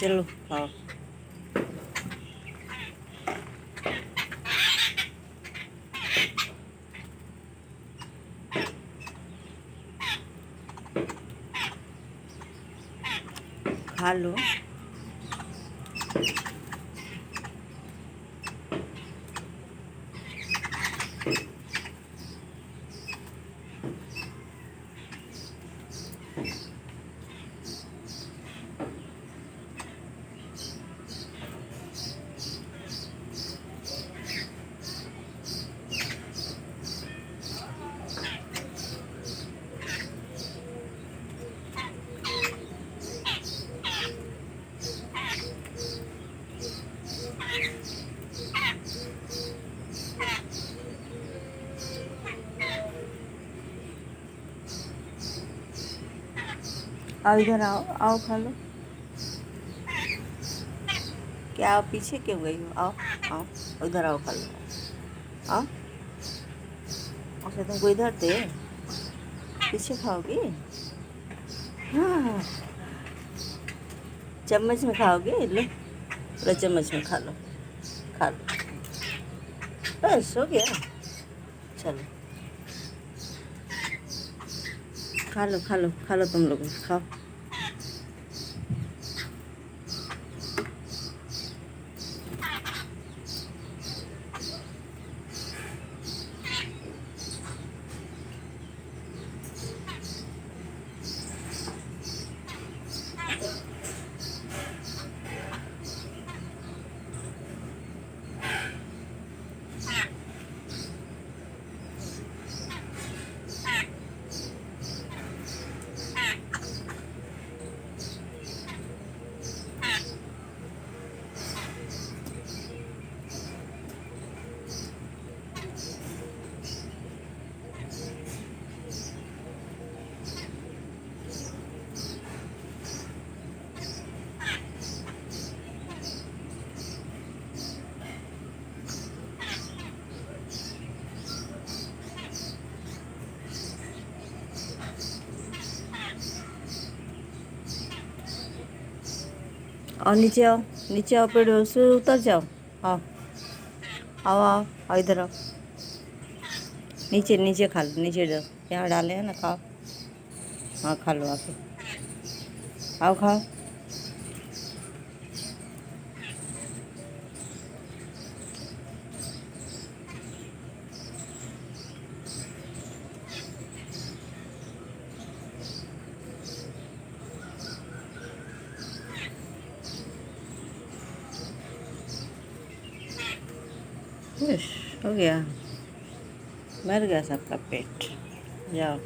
चलो खाओ। खा लो। आओ इधर आओ, आओ खा लो। क्या आप पीछे क्यों गई हो? आओ आओ इधर आओ, खा लो। आओ। अच्छा तुमको इधर दे, पीछे खाओगी? हाँ, चम्मच में खाओगे? लो पूरा चम्मच में खा लो, खा लो। बस हो गया। चलो खा लो, खा लो, खा लो, तुम लोग खाओ। और नीचे आओ, नीचे आओ, पेड़ से उतर जाओ। आओ आओ आओ आओ इधर आओ। नीचे नीचे खा लो, नीचे जाओ, यहाँ डाले हैं ना, खाओ। हाँ खा लो आके, आओ खाओ। हो गया, भर गया सबका पेट। जाओ।